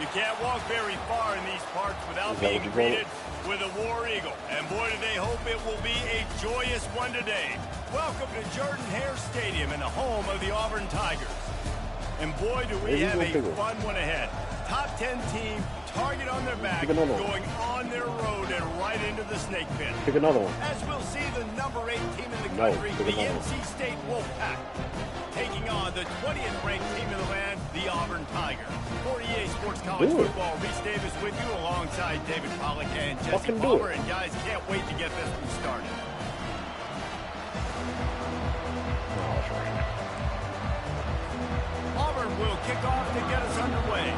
You can't walk very far in these parts without being greeted with a War Eagle. And boy, do they hope it will be a joyous one today. Welcome to Jordan-Hare Stadium and the home of the Auburn Tigers. And boy, do we have a fun one ahead. Top 10 team, target on their back, going on their road and right into the snake pit. Pick another one. As we'll see the number 8 team in the country, the NC State Wolfpack, taking on the 20th ranked team in the land, the Auburn Tigers. For EA Sports College Football, Reese Davis with you alongside David Pollack and Jesse Palmer. And guys, can't wait to get this one started. Auburn will kick off to get us underway.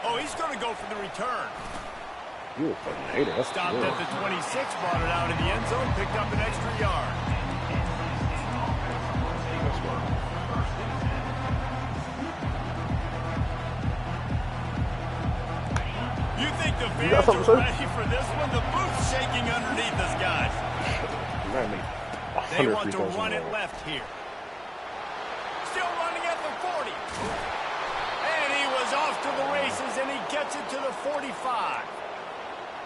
Oh, he's going to go for the return. You a fucking hater. That's stopped at the 26, brought it out in the end zone, picked up an extra yard. You think the fans are ready for this one? The booth's shaking underneath us, guys. They want to run it left here. Still running at the 40. And he was off to the races, and he gets it to the 45.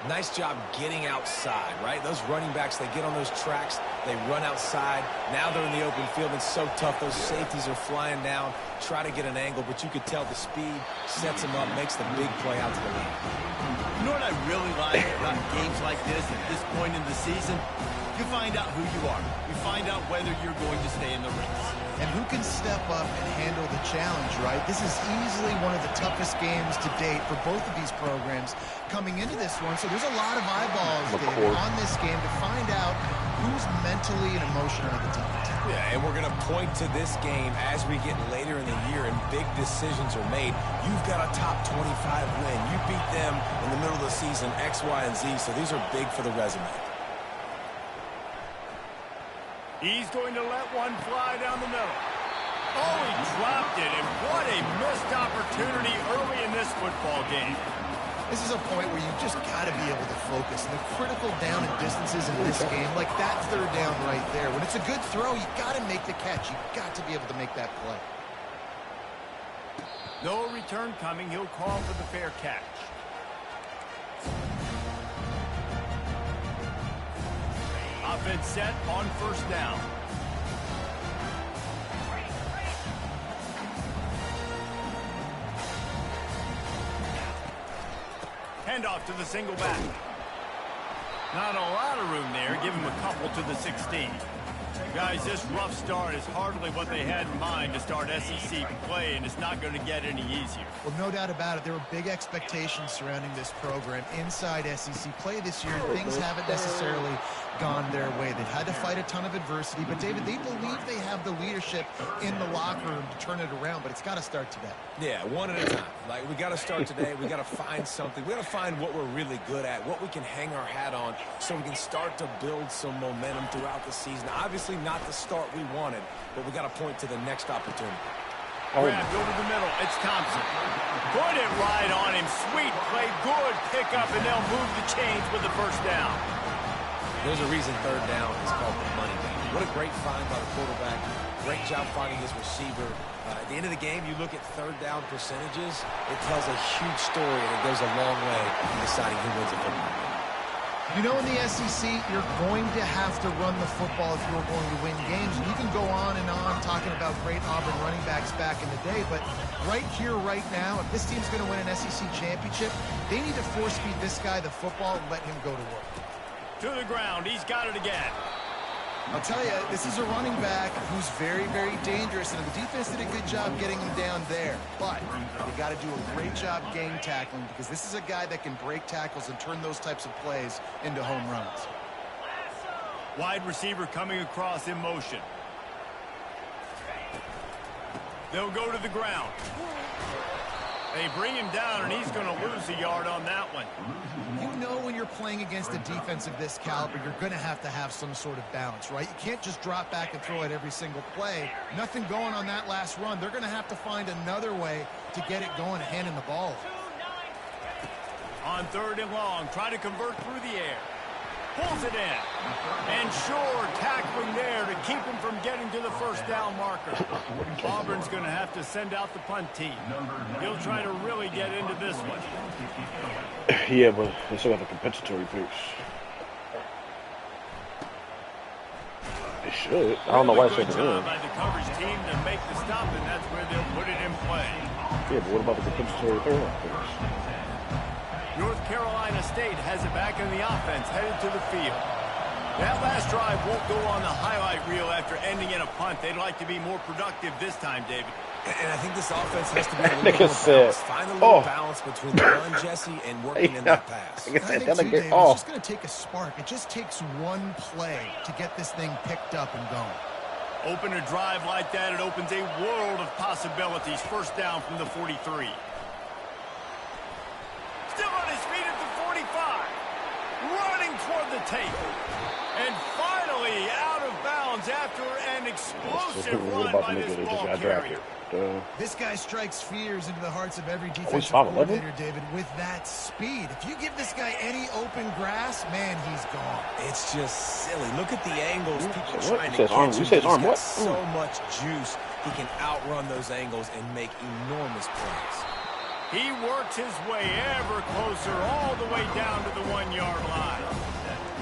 Nice job getting outside, right? Those running backs, they get on those tracks, they run outside. Now they're in the open field. It's so tough. Those safeties are flying down, try to get an angle, but you could tell the speed sets them up, makes the big play out to the lane. You know what I really like about games like this at this point in the season? You find out who you are. You find out whether you're going to stay in the race. And who can step up and handle the challenge, right? This is easily one of the toughest games to date for both of these programs coming into this one. So there's a lot of eyeballs, David, on this game to find out who's mentally and emotionally the toughest. Yeah, and we're going to point to this game as we get later in the year and big decisions are made. You've got a top 25 win. You beat them in the middle of the season, X, Y, and Z. So these are big for the resume. He's going to let one fly down the middle. Oh, he dropped it, and what a missed opportunity early in this football game. This is a point where you just got to be able to focus. The critical down and distances in this game, like that third down right there. When it's a good throw, you got to make the catch. You got to be able to make that play. No return coming. He'll call for the fair catch. Offense set on first down. Handoff to the single back. Not a lot of room there. Give him a couple to the 16. Guys, this rough start is hardly what they had in mind to start SEC play, and it's not going to get any easier. Well, no doubt about it. There were big expectations surrounding this program inside SEC play this year. Things haven't necessarily gone their way. They've had to fight a ton of adversity, but David, they believe they have the leadership in the locker room to turn it around, but it's got to start today. Yeah, one at a time. Like, we got to start today. We got to find something. We got to find what we're really good at, what we can hang our hat on, so we can start to build some momentum throughout the season. Obviously, not the start we wanted, but we got to point to the next opportunity. Grabbed over the middle. It's Thompson. Put it right on him. Sweet play. Good pickup, and they'll move the chains with the first down. There's a reason third down is called the money down. What a great find by the quarterback. Great job finding his receiver. At the end of the game, you look at third down percentages. It tells a huge story, and it goes a long way in deciding who wins a football game. You know, in the SEC, you're going to have to run the football if you're going to win games. And you can go on and on talking about great Auburn running backs back in the day, but right here, right now, if this team's going to win an SEC championship, they need to force-feed this guy the football and let him go to work. To the ground. He's got it again. I'll tell you, this is a running back who's very, very dangerous, and the defense did a good job getting him down there. But you got to do a great job game tackling, because this is a guy that can break tackles and turn those types of plays into home runs. Wide receiver coming across in motion. They'll go to the ground. They bring him down, and he's going to lose a yard on that one. You know when you're playing against a defense of this caliber, you're going to have some sort of balance, right? You can't just drop back and throw it every single play. Nothing going on that last run. They're going to have to find another way to get it going and handing the ball. On third and long, trying to convert through the air. Pulls it in. And sure, tackling there to keep him from getting to the first down marker. Auburn's going to have to send out the punt team. He'll try to really get into this one. Yeah, but they still have a compensatory picks. They should. I don't know why it's good so job by the coverage team to make the stop, and that's where they'll put it in play. Yeah, but what about the compensatory third picks? North Carolina State has it back in the offense, headed to the field. That last drive won't go on the highlight reel after ending in a punt. They'd like to be more productive this time, David. And I think this offense has to be a little more balanced. Find a little balance between the run, Jesse, and working in that pass. I think, too, Dave, it's just going to take a spark. It just takes one play to get this thing picked up and going. Open a drive like that, it opens a world of possibilities. First down from the 43. Still on his feet at the 45. Running toward the tape. And finally out of bounds after an explosive run by this ball carrier. This guy strikes fears into the hearts of every defensive coordinator, David, with that speed. If you give this guy any open grass, man, he's gone. It's just silly. Look at the angles people trying to catch him. You said arm what? So much juice. He can outrun those angles and make enormous plays. He works his way ever closer all the way down to the 1-yard line.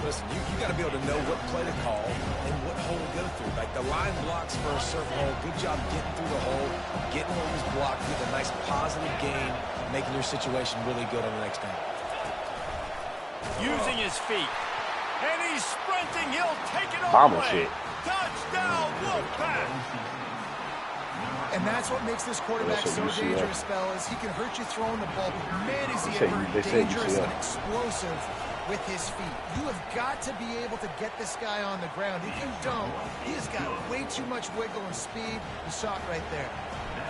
Listen, you got to be able to know what play to call and what hole to go through. Like the line blocks for a certain hole. Good job getting through the hole, getting what was blocked, get a nice positive gain, making your situation really good on the next down. Using his feet. And he's sprinting. He'll take it all Bomber away. shit. Touchdown, Wolfpack. And that's what makes this quarterback so dangerous, fellas. He can hurt you throwing the ball, but man, is he ever dangerous and explosive with his feet. You have got to be able to get this guy on the ground. If you don't, he has got way too much wiggle and speed. You saw it right there.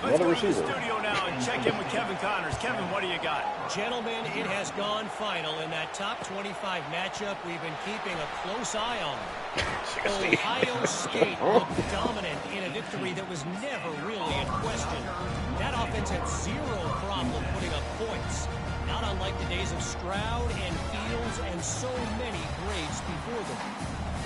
Let's go to the studio now and check in with Kevin Connors. Kevin, what do you got? Gentlemen, it has gone final in that top 25 matchup we've been keeping a close eye on. Ohio State looked dominant in a victory that was never really in question. That offense had zero problem putting up points. Not unlike the days of Stroud and Fields and so many greats before them.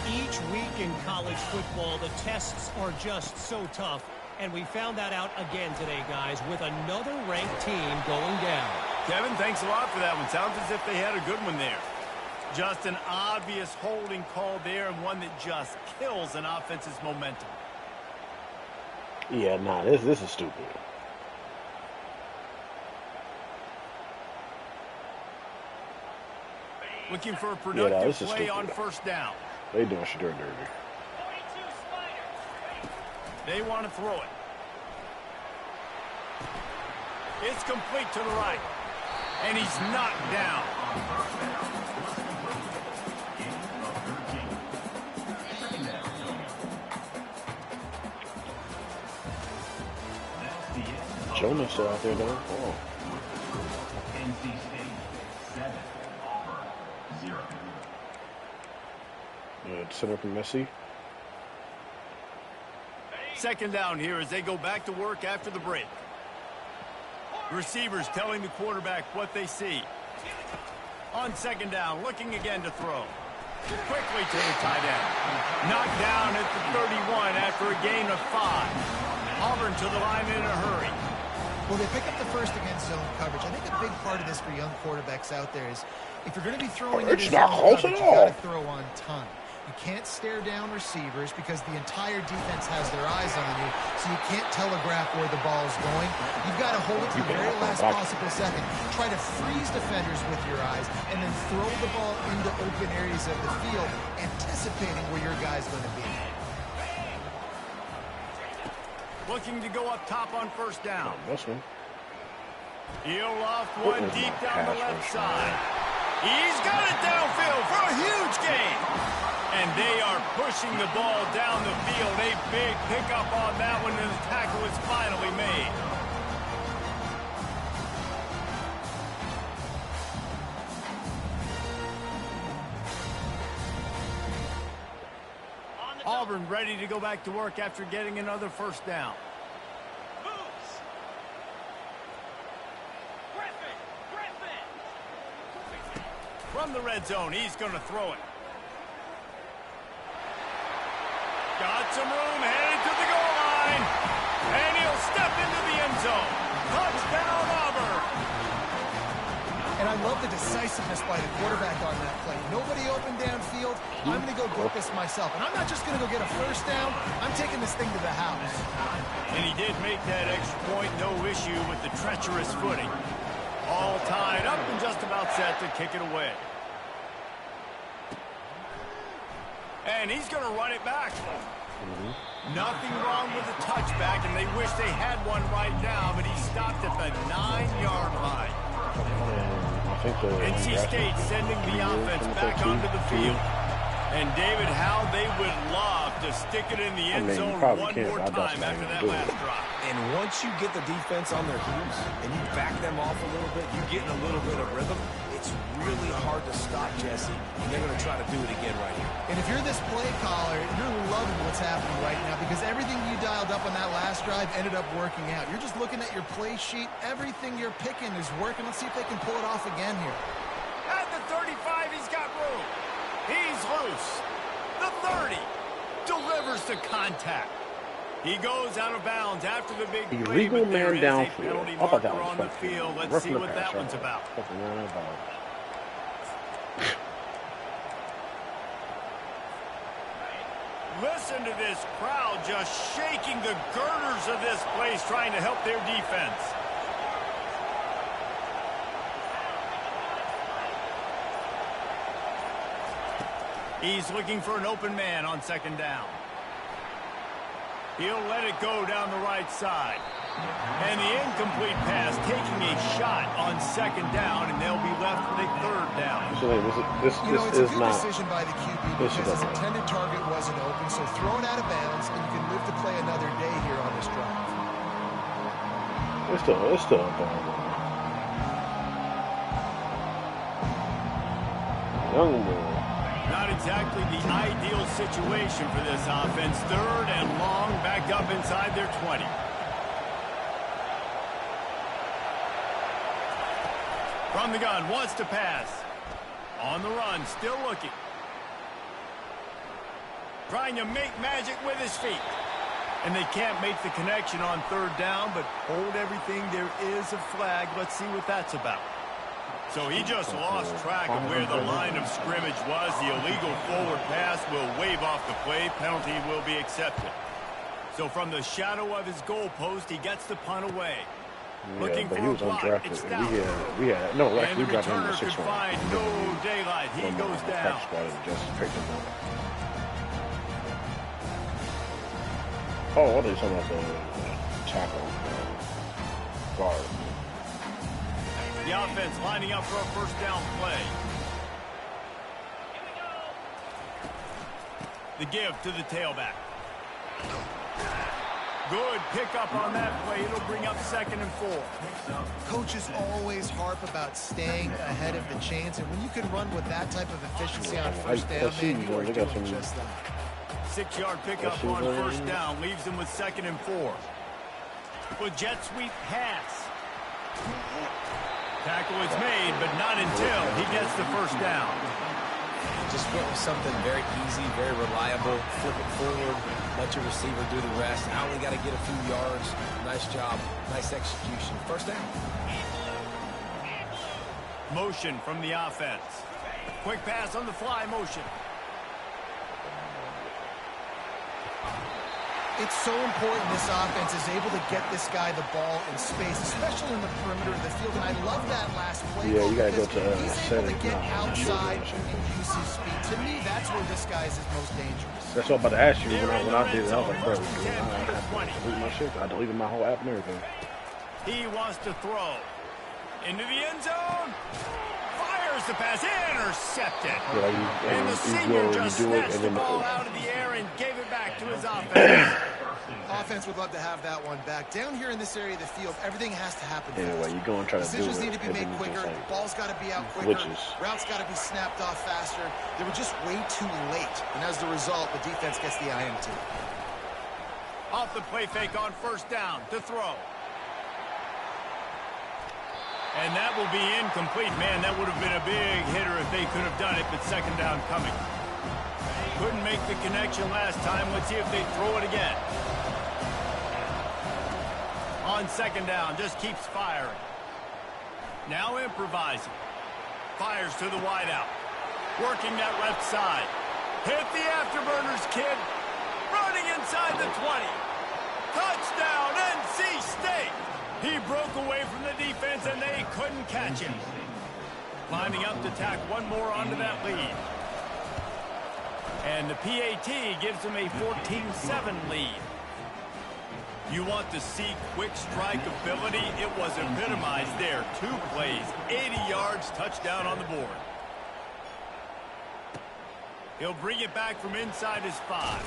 Each week in college football, the tests are just so tough. And we found that out again today, guys, with another ranked team going down. Kevin, thanks a lot for that one. Sounds as if they had a good one there. Just an obvious holding call there, and one that just kills an offense's momentum. Yeah, nah, this is stupid. Looking for a productive play on first down. They doing shit dirty. They want to throw it. It's complete to the right. And he's knocked down. Jonah's still out there, though. Oh. NC State 7, Auburn 0. Center from Messi. Second down here as they go back to work after the break. Receivers telling the quarterback what they see. On second down, looking again to throw. Quickly to the tight end. Knocked down at the 31 after a gain of 5. Auburn to the line in a hurry. Well, they pick up the first against zone coverage. I think a big part of this for young quarterbacks out there is if you're going to be throwing into zone coverage, you got to throw on time. You can't stare down receivers because the entire defense has their eyes on you, so you can't telegraph where the ball is going. You've got to hold it to the very last possible second. Try to freeze defenders with your eyes, and then throw the ball into open areas of the field, anticipating where your guy's going to be. Looking to go up top on first down. He'll loft one deep down the left side. He's got it downfield for a huge gain. And they are pushing the ball down the field. A big pickup on that one, and the tackle is finally made. Auburn ready to go back to work after getting another first down. From the red zone, he's going to throw it. Got got some room, headed to the goal line. And he'll step into the end zone. Touchdown, Auburn. And I love the decisiveness by the quarterback on that play. Nobody open downfield. I'm going to go get this myself. And I'm not just going to go get a first down. I'm taking this thing to the house. And he did make that extra point, no issue with the treacherous footing. All tied up and just about set to kick it away. And he's going to run it back. Nothing wrong with the touchback, and they wish they had one right now, but he stopped at the 9-yard line. NC State sending the offense back onto the field. And, David, how they would love to stick it in the end zone one more time after that last drive. And once you get the defense on their heels and you back them off a little bit, you get in a little bit of rhythm, it's really hard to stop, Jesse. And they're going to try to do it again right here. And if you're this play caller, you're loving what's happening right now because everything you dialed up on that last drive ended up working out. You're just looking at your play sheet. Everything you're picking is working. Let's see if they can pull it off again here. At the 35, he's got room. He's loose. The 30 delivers to contact. He goes out of bounds after the big play, illegal but there man is a downfield. penalty I thought that marker was on the field. Let's see what that one's about. Listen to this crowd just shaking the girders of this place, trying to help their defense. He's looking for an open man on second down. He'll let it go down the right side. And the incomplete pass taking a shot on second down, and they'll be left with a third down. So this it's is a good not decision by the QB because his intended target wasn't open, so throw it out of bounds, and you can live to play another day here on this drive. It's still a ball. Young boy. Not exactly the ideal situation for this offense. Third and long, back up inside their 20. From the gun, wants to pass. On the run, still looking. Trying to make magic with his feet. And they can't make the connection on third down, but hold everything. There is a flag. Let's see what that's about. So he just lost track of where the line of scrimmage was. The illegal forward pass will wave off the play. Penalty will be accepted. So from the shadow of his goalpost, he gets the punt away. Yeah, Looking but for he a was block. undrafted. It's down. We had no, And actually, the we dropped him in returner the could 6th find round. no daylight. He goes down. Just picked him up. Oh, what are you talking about? The tackle guard. The offense lining up for a first down play. The give to the tailback. Good pickup on that play. It'll bring up 2nd and 4. Coaches always harp about staying ahead of the chains, and when you can run with that type of efficiency on first down, man, you are doing just that. 6-yard pickup on first down. Leaves him with 2nd and 4. With jet sweep pass. Tackle is made, but not until he gets the first down. Just went with something very easy, very reliable. Flip it forward, let your receiver do the rest. I only got to get a few yards. Nice job, nice execution. First down. Motion from the offense. Quick pass on the fly motion. It's so important this offense is able to get this guy the ball in space, especially in the perimeter of the field. And I love that last play. Yeah, you got to go to he's able to get outside and use his speed. To me, that's where this guy is his most dangerous. That's what I'm about to ask you. When I did it, I was like, bro, I have to delete my shit. I deleted my whole app and everything. He wants to throw. Into the end zone. Fires the pass. Intercepted. Yeah, and the senior just snatched the ball out of the air and gave it back to his offense. Offense would love to have that one back. Down here in this area of the field, everything has to happen fast. Anyway, you go and try to do it. Decisions need to be made quicker. Like, ball's got to be out quicker. Routes got to be snapped off faster. They were just way too late. And as the result, the defense gets the INT. Off the play fake on first down to throw. And that will be incomplete. Man, that would have been a big hitter if they could have done it, but second down coming. Couldn't make the connection last time. Let's see if they throw it again. On second down, just keeps firing. Now improvising. Fires to the wideout. Working that left side. Hit the afterburners, kid. Running inside the 20. Touchdown, NC State. He broke away from the defense, and they couldn't catch him. Climbing up to tack one more onto that lead. And the PAT gives him a 14-7 lead. You want to see quick strike ability? It was epitomized there. 2 plays, 80 yards, touchdown on the board. He'll bring it back from inside his 5.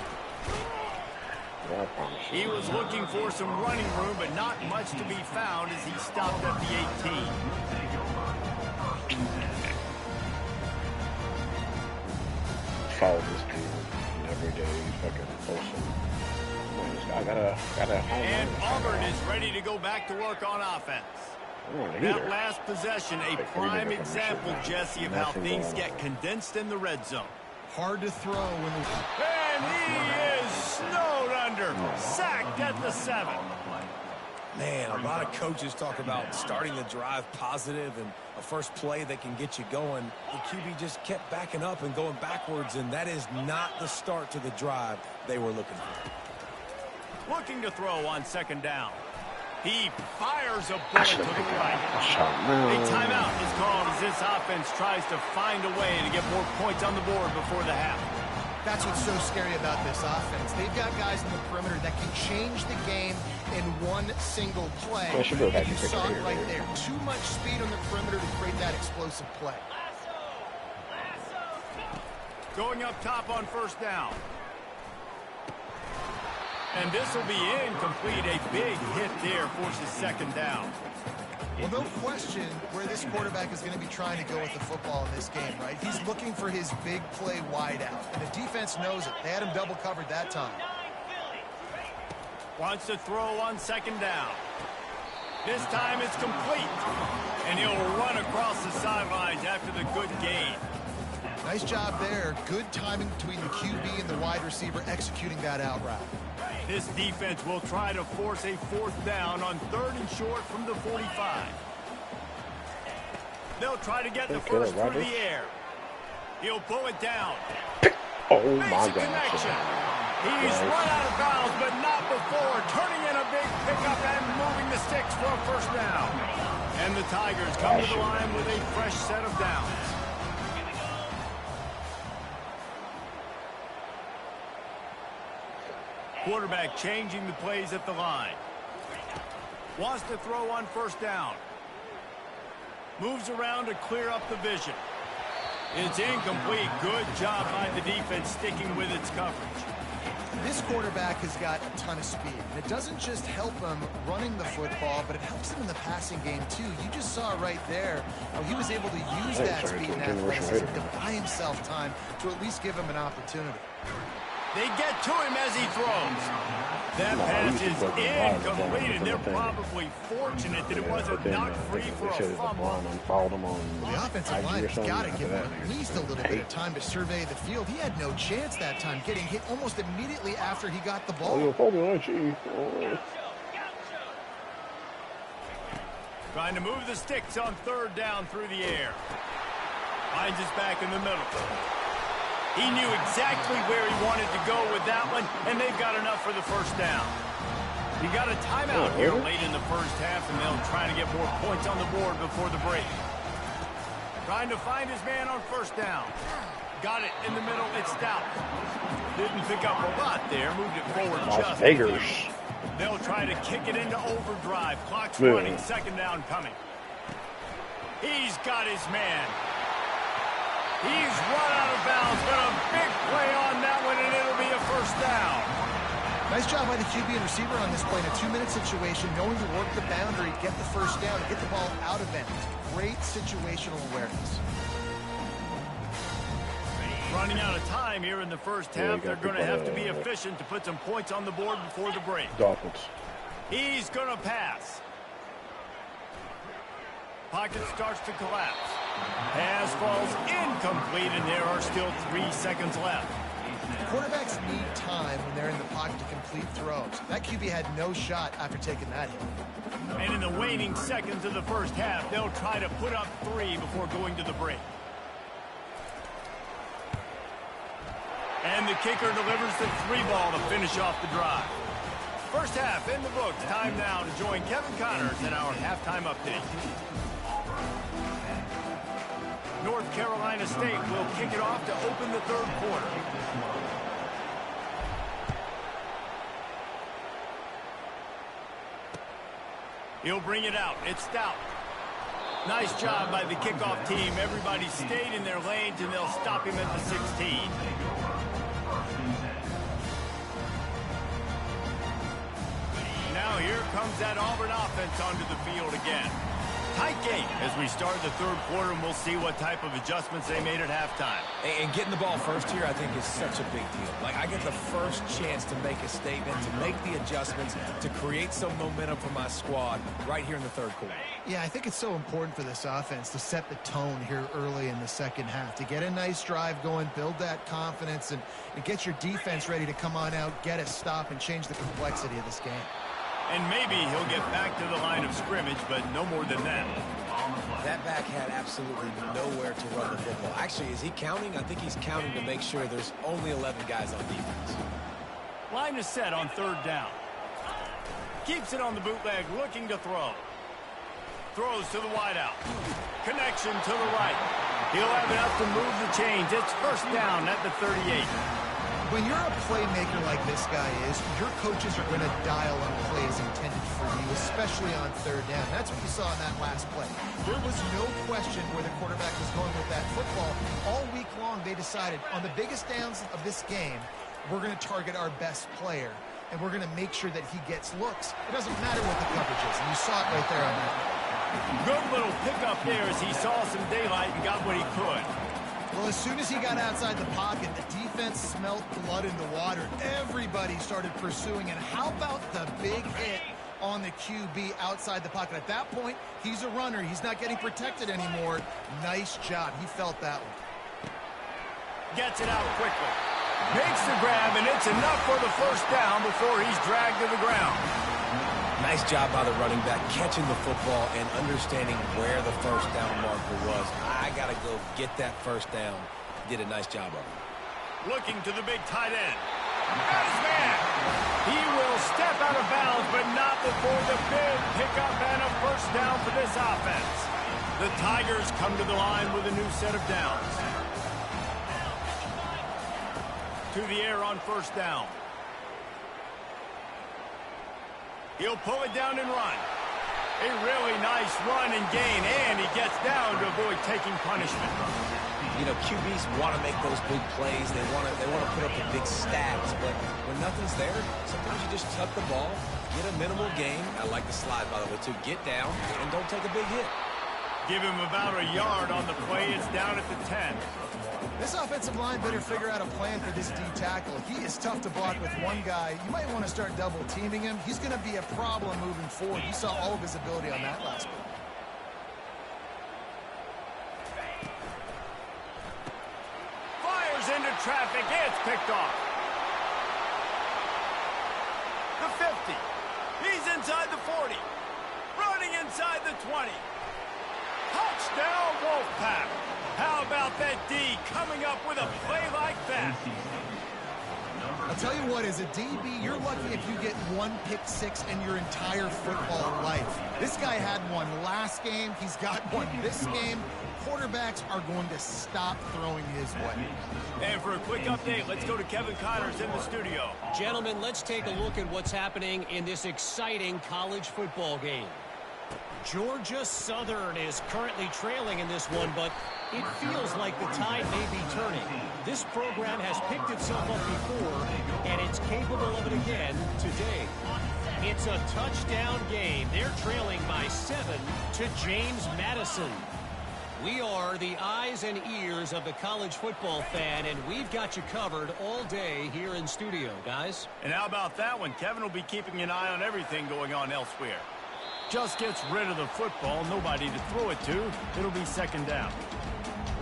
He was looking for some running room, but not much to be found as he stopped at the 18. Follow this dude every day, fucking posting. And Auburn is ready to go back to work on offense. That last possession, a prime example, Jesse, of how things get condensed in the red zone. Hard to throw when And he is snowed under, sacked at the 7. Man, a lot of coaches talk about starting the drive positive and a first play that can get you going. The QB just kept backing up and going backwards, and that is not the start to the drive they were looking for. Looking to throw on second down. He fires a bullet to the right. A timeout is called as this offense tries to find a way to get more points on the board before the half. That's what's so scary about this offense. They've got guys in the perimeter that can change the game in one single play. You saw it right there. Too much speed on the perimeter to create that explosive play. Going up top on first down. And this will be incomplete. A big hit there forces second down. Well, no question where this quarterback is going to be trying to go with the football in this game, right? He's looking for his big play wide out, and the defense knows it. They had him double covered that time. Wants to throw on second down. This time it's complete. And he'll run across the sidelines after the good gain. Nice job there. Good timing between the QB and the wide receiver executing that out route. This defense will try to force a 4th down on 3rd and short from the 45. They'll try to get the first through the air. He'll pull it down. Oh my God. Connection. He's run out of bounds, but not before. Turning in a big pickup and moving the sticks for a first down. And the Tigers come to the line with a fresh set of downs. Quarterback changing the plays at the line. Wants to throw on first down. Moves around to clear up the vision. It's incomplete. Good job by the defense sticking with its coverage. This quarterback has got a ton of speed. And it doesn't just help him running the football, but it helps him in the passing game too. You just saw right there how he was able to use that speed and athleticism to buy himself time to at least give him an opportunity. They get to him as he throws. That pass is incomplete, and they're probably fortunate that it wasn't knocked free for a fumble. The offensive line has got to give him at least a little bit of time to survey the field. He had no chance that time, getting hit almost immediately after he got the ball. Trying to move the sticks on 3rd down through the air. Finds his back in the middle. He knew exactly where he wanted to go with that one, and they've got enough for the first down. He got a timeout here late in the first half, and they'll try to get more points on the board before the break. Trying to find his man on first down. Got it in the middle. It's Stout. Didn't pick up a lot there. Moved it forward just a bit. They'll try to kick it into overdrive. Clock's running. Second down coming. He's got his man. He's run out of bounds, but a big play on that one, and it'll be a first down. Nice job by the QB and receiver on this play in a 2-minute situation, knowing to work the boundary, get the first down, get the ball out of bounds. Great situational awareness. Running out of time here in the first half. They're going to have to be efficient to put some points on the board before the break. Dolphins. He's going to pass. Pocket starts to collapse. Pass falls incomplete, and there are still 3 seconds left. Quarterbacks need time when they're in the pocket to complete throws. That QB had no shot after taking that hit. And in the waning seconds of the first half, they'll try to put up 3 before going to the break. And the kicker delivers the 3 ball to finish off the drive. First half in the books. Time now to join Kevin Connors in our halftime update. North Carolina State will kick it off to open the third quarter. He'll bring it out. It's Stout. Nice job by the kickoff team. Everybody stayed in their lanes, and they'll stop him at the 16. Now here comes that Auburn offense onto the field again. Tight game as we start the third quarter, and we'll see what type of adjustments they made at halftime. And getting the ball first here, I think, is such a big deal. Like, I get the first chance to make a statement, to make the adjustments, to create some momentum for my squad right here in the third quarter. Yeah, I think it's so important for this offense to set the tone here early in the second half, to get a nice drive going, build that confidence, and get your defense ready to come on out, get a stop, and change the complexity of this game. And maybe he'll get back to the line of scrimmage, but no more than that. That back had absolutely nowhere to run the football. Actually, is he counting? I think he's counting to make sure there's only 11 guys on defense. Line is set on third down. Keeps it on the bootleg, looking to throw. Throws to the wideout. Connection to the right. He'll have enough to move the chains. It's first down at the 38. When you're a playmaker like this guy is, your coaches are going to dial up plays intended for you, especially on third down. That's what you saw in that last play. There was no question where the quarterback was going with that football. All week long, they decided on the biggest downs of this game, we're going to target our best player, and we're going to make sure that he gets looks. It doesn't matter what the coverage is, and you saw it right there on that. Good little pickup there as he saw some daylight and got what he could. Well, as soon as he got outside the pocket, the defense smelled blood in the water. Everybody started pursuing. And how about the big hit on the QB outside the pocket? At that point, he's a runner. He's not getting protected anymore. Nice job. He felt that one. Gets it out quickly. Makes the grab, and it's enough for the first down before he's dragged to the ground. Nice job by the running back, catching the football and understanding where the first down marker was. I got to go get that first down. Did a nice job of it. Looking to the big tight end. Got his man. He will step out of bounds, but not before the big pickup and a first down for this offense. The Tigers come to the line with a new set of downs. To the air on first down. He'll pull it down and run. A really nice run and gain, and he gets down to avoid taking punishment. You know, QBs want to make those big plays. They want to put up the big stats, but when nothing's there, sometimes you just tuck the ball, get a minimal gain. I like the slide, by the way, too. Get down and don't take a big hit. Give him about a yard on the play. It's down at the 10. This offensive line better figure out a plan for this D tackle. He is tough to block with one guy. You might want to start double teaming him. He's going to be a problem moving forward. You saw all of his ability on that last one. Fires into traffic. It's picked off. The 50. He's inside the 40. Running inside the 20. Touchdown, Wolfpack. How about that D coming up with a play like that? I'll tell you what, as a DB, you're lucky if you get one pick six in your entire football life. This guy had one last game. He's got one this game. Quarterbacks are going to stop throwing his way. And for a quick update, let's go to Kevin Connors in the studio. Gentlemen, let's take a look at what's happening in this exciting college football game. Georgia Southern is currently trailing in this one, but it feels like the tide may be turning. This program has picked itself up before, and it's capable of it again today. It's a touchdown game. They're trailing by 7 to James Madison. We are the eyes and ears of the college football fan, and we've got you covered all day here in studio, guys. And how about that one? Kevin will be keeping an eye on everything going on elsewhere. Just gets rid of the football, nobody to throw it to. It'll be second down.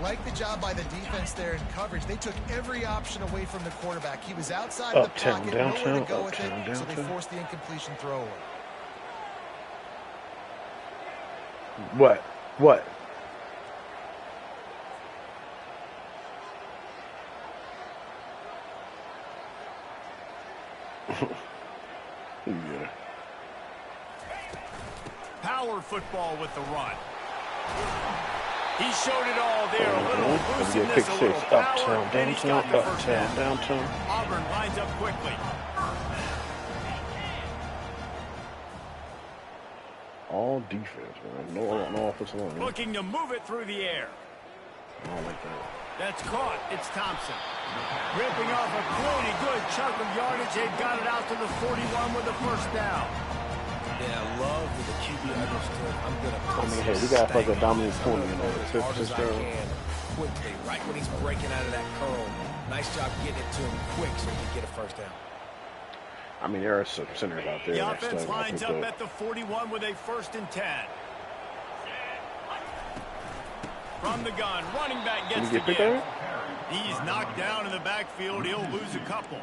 Like the job by the defense there in coverage. They took every option away from the quarterback. He was outside of the pocket, nowhere to go with it, so they forced the incompletion throw away. What? What? Yeah. Power football with the run. He showed it all there. A little looseness, a little power, and he's got the first down. Auburn lines up quickly. All defense, man. No offensive line. Looking to move it through the air. I don't like that. That's caught. It's Thompson. Ripping off a pretty good chunk of yardage. They've got it out to the 41 with the first down. Yeah, I love that the QB understood. I'm going to put hey, we got like a dominant corner, you know, as hard as I can quickly, right when he's breaking out of that curl. Nice job getting it to him quick so he can get a first down. I mean, there are some centers out there. The offense lines up at the 41 with a 1st and 10. From the gun, running back gets the give. He's knocked down in the backfield. He'll lose a couple.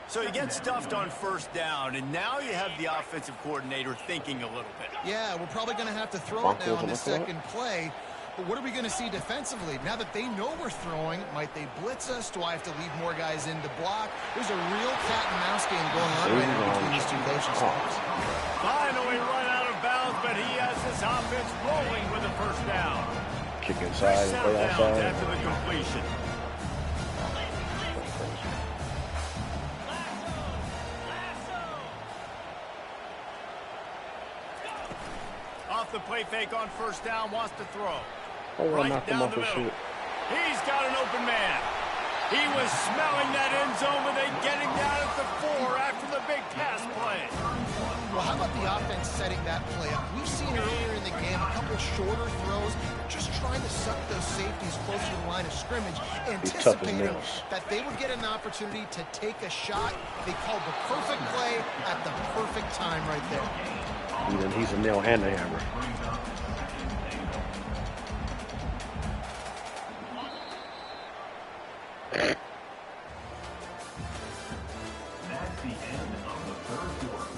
So he gets stuffed on first down, and now you have the offensive coordinator thinking a little bit. Yeah, we're probably going to have to throw it now on the second play. But what are we going to see defensively? Now that they know we're throwing, might they blitz us? Do I have to leave more guys in to block? There's a real cat and mouse game going on right now between these two coaching staffs. Finally run out of bounds, but he has this offense rolling with a first down. Kick inside and play outside. After the completion. Off the play fake on first down, wants to throw. Right down the middle. He's got an open man. He was smelling that end zone, but they get him down at the 4 after the big pass play. Well, how about the offense setting that play up? We've seen earlier in the game a couple shorter throws, just trying to suck those safeties closer to the line of scrimmage, anticipating that they would get an opportunity to take a shot. They called the perfect play at the perfect time right there. And he's a nail and a hammer. That's the end of the 3rd quarter.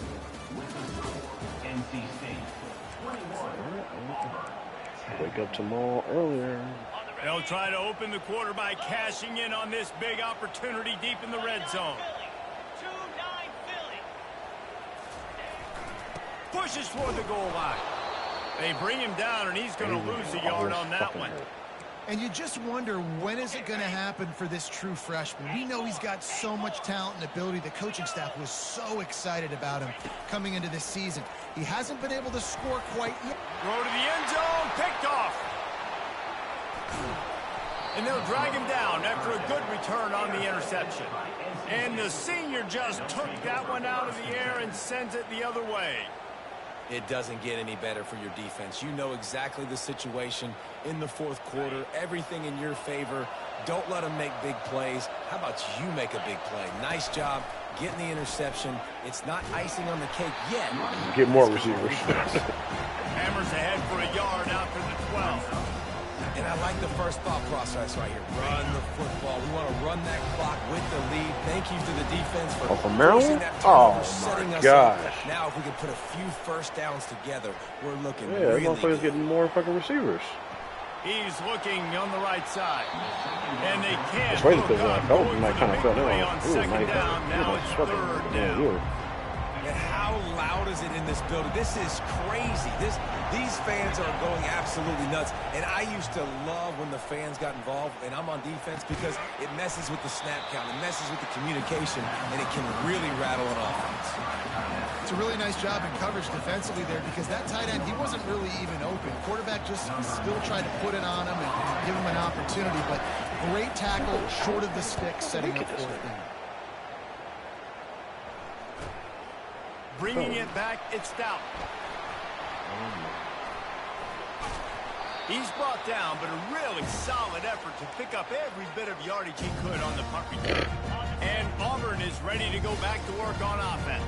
With the score, NC State 21, Auburn. Wake up tomorrow earlier. They'll try to open the quarter by cashing in on this big opportunity deep in the red zone. Pushes for the goal line. They bring him down, and he's going to lose a yard on that one. And you just wonder, when is it going to happen for this true freshman? We know he's got so much talent and ability. The coaching staff was so excited about him coming into this season. He hasn't been able to score quite yet. Throw to the end zone, picked off. And they'll drag him down after a good return on the interception. And the senior just took that one out of the air and sends it the other way. It doesn't get any better for your defense. You know exactly the situation in the 4th quarter. Everything in your favor. Don't let them make big plays. How about you make a big play? Nice job getting the interception. It's not icing on the cake yet. Get more receivers. Hammers ahead for a yard out to the 12. And I like the first thought process right here. Run the football. We want to run that clock with the lead. Thank you to the defense for from Maryland. Setting us gosh. up. Now, if we can put a few first downs together, we're looking really good. good. Getting more fucking receivers. He's looking on the right side. And they can't It's right hook because up. Dalton Going might for kind the of big fell play down. on second down. Now it's 3rd down. And how loud is it in this building? This is crazy. These fans are going absolutely nuts. And I used to love when the fans got involved, and I'm on defense, because it messes with the snap count. It messes with the communication, and it can really rattle an offense. It's a really nice job in coverage defensively there, because that tight end, he wasn't really even open. Quarterback just still tried to put it on him and give him an opportunity, but great tackle short of the stick, setting up 4th down. Bringing it back, it's Stout. He's brought down, but a really solid effort to pick up every bit of yardage he could on the punt return. And Auburn is ready to go back to work on offense.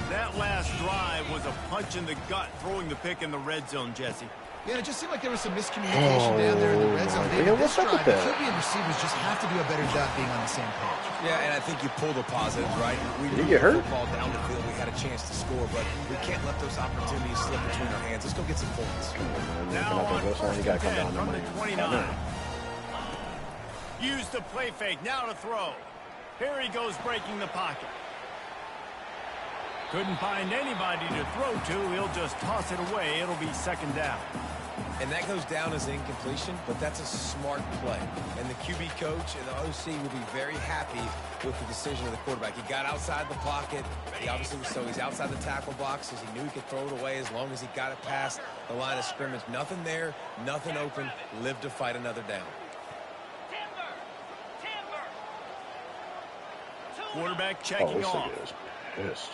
That last drive was a punch in the gut, throwing the pick in the red zone, Jesse. Yeah, it just seemed like there was some miscommunication down there in the red zone. David, this drive, the QB and receivers just have to do a better job being on the same page. Yeah, and I think you pull the positives, right? We Did he get hurt? Football down the field. We had a chance to score, but we can't let those opportunities slip between our hands. Let's go get some points. Now on first and 10 from the 29. Use the play fake. Now to throw. Here he goes breaking the pocket. Couldn't find anybody to throw to. He'll just toss it away. It'll be second down. And that goes down as incompletion, but that's a smart play. And the QB coach and the OC will be very happy with the decision of the quarterback. He got outside the pocket. He obviously was so he's outside the tackle boxes. He knew he could throw it away as long as he got it past the line of scrimmage. Nothing there, nothing open. Live to fight another down. Quarterback checking off. Pissed.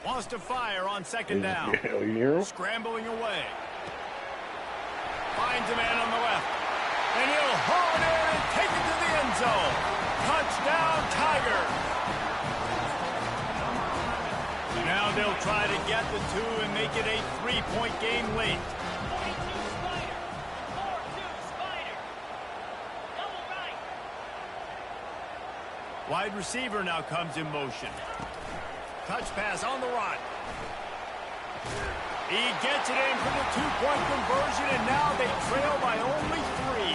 Wants to fire on second down. Scrambling away. Finds a man on the left. And he'll haul it in and take it to the end zone. Touchdown, Tiger. Now they'll try to get the two and make it a 3-point game late. Wide receiver now comes in motion. Touch pass on the run. He gets it in for the 2-point conversion, and now they trail by only 3.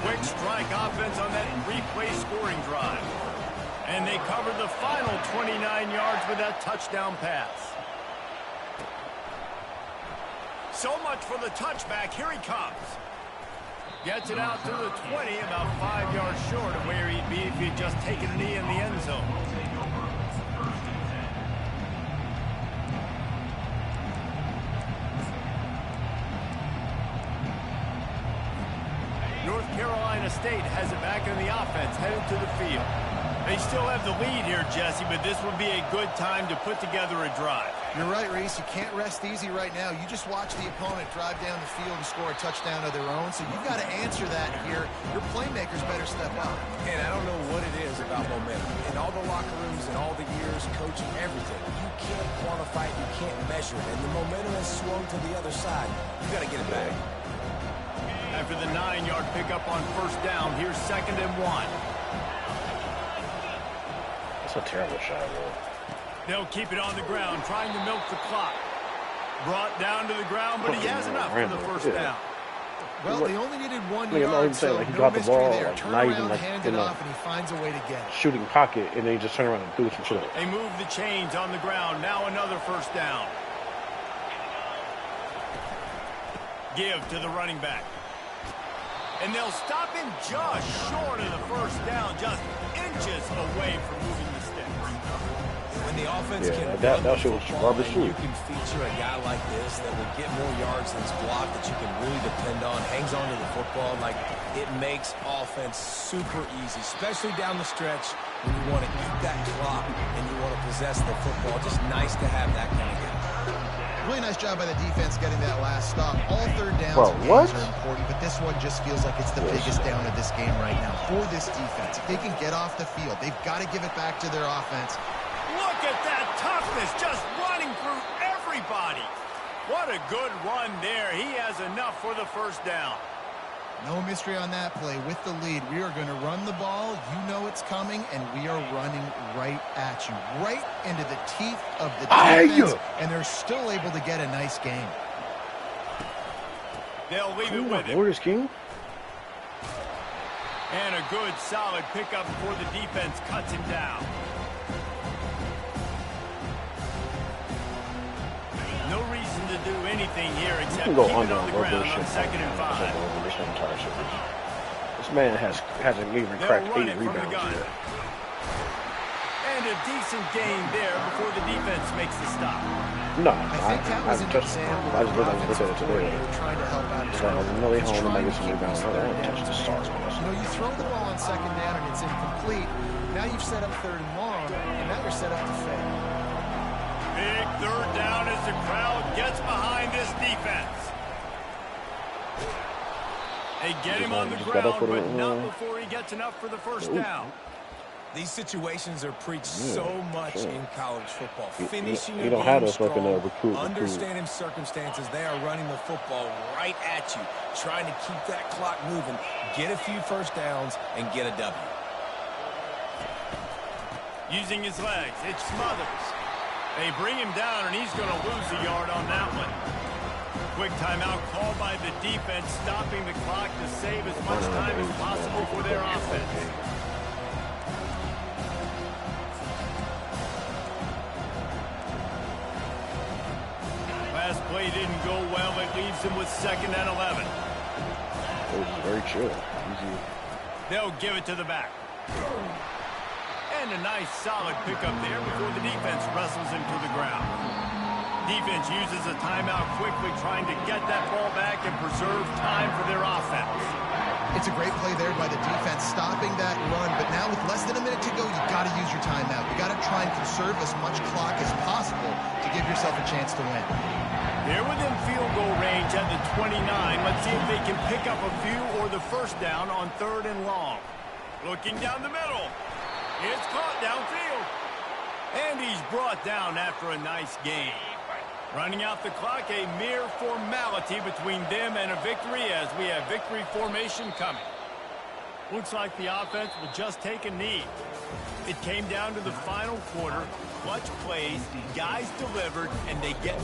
Quick strike offense on that replay scoring drive. And they cover the final 29 yards with that touchdown pass. So much for the touchback. Here he comes. Gets it out to the 20, about 5 yards short of where he'd be if he'd just taken a knee in the end zone. North Carolina State has it back in the offense, headed to the field. They still have the lead here, Jesse, but this would be a good time to put together a drive. You're right, Reese. You can't rest easy right now. You just watch the opponent drive down the field and score a touchdown of their own, so you've got to answer that here. Your playmakers better step up. And I don't know what it is about momentum. In all the locker rooms and all the years, coaching, everything, you can't quantify it, you can't measure it. And the momentum has swung to the other side. You got to get it back. After the 9-yard pickup on first down, here's 2nd and 1. That's a terrible shot, bro. They'll keep it on the ground, trying to milk the clock. Brought down to the ground, but he has enough for the first down. Well, they only needed 1 yard, so like he no got the mystery ball, there. like, Turn not around, even like hand it off, and he finds a way to get it. Shooting pocket, and then he just turn around and do some shit. They move the chains on the ground. Now another first down. Give to the running back. And they'll stop him just short of the first down, just inches away from moving the sticks. When the offense can that shit was rubbish too. You can feature a guy like this that will get more yards than his block that you can really depend on, hangs on to the football. Like, it makes offense super easy, especially down the stretch when you want to eat that clock and you want to possess the football. Just nice to have that kind of game. Really nice job by the defense getting that last stop. All third downs and games are important, but this one just feels like it's the biggest down of this game right now for this defense. If they can get off the field, they've got to give it back to their offense. Look at that toughness, just running through everybody. What a good run there. He has enough for the first down. No mystery on that play. With the lead, we are going to run the ball. You know it's coming, and we are running right at you, right into the teeth of the defense, and they're still able to get a nice game. They'll leave it with him. Warriors King. And a good, solid pickup before the defense cuts him down. No reason to do anything here except keep it on the ground on 2nd and 5. This man hasn't even cracked 8 rebounds yet. And a decent gain there before the defense makes the stop. No, I think that was an example of offensive today. trying to help out. So I was really home to make some rebounds. I don't touch the stars. You throw the ball on 2nd down and it's incomplete. Now you've set up 3rd and long, and now you're set up to fail. Big 3rd down as the crowd gets behind this defense. They get him on the ground, but not before he gets enough for the first down. These situations are preached so much in college football. Finishing you your don't have game those fucking strong, recruit. understanding circumstances. They are running the football right at you, trying to keep that clock moving, get a few first downs, and get a W. Using his legs, it's Smothers. They bring him down, and he's going to lose a yard on that one. Quick timeout called by the defense, stopping the clock to save as much time as possible for their offense. Last play didn't go well. It leaves him with 2nd and 11. It was very chill. Easy. They'll give it to the back. And a nice solid pickup there before the defense wrestles him to the ground. Defense uses a timeout quickly, trying to get that ball back and preserve time for their offense. It's a great play there by the defense, stopping that run. But now with less than a minute to go, you got to use your timeout. You got to try and conserve as much clock as possible to give yourself a chance to win. They're within field goal range at the 29. Let's see if they can pick up a few or the first down on 3rd and long. Looking down the middle. It's caught downfield. And he's brought down after a nice gain. Running out the clock, a mere formality between them and a victory as we have victory formation coming. Looks like the offense will just take a knee. It came down to the final quarter. Clutch plays, guys delivered, and they get the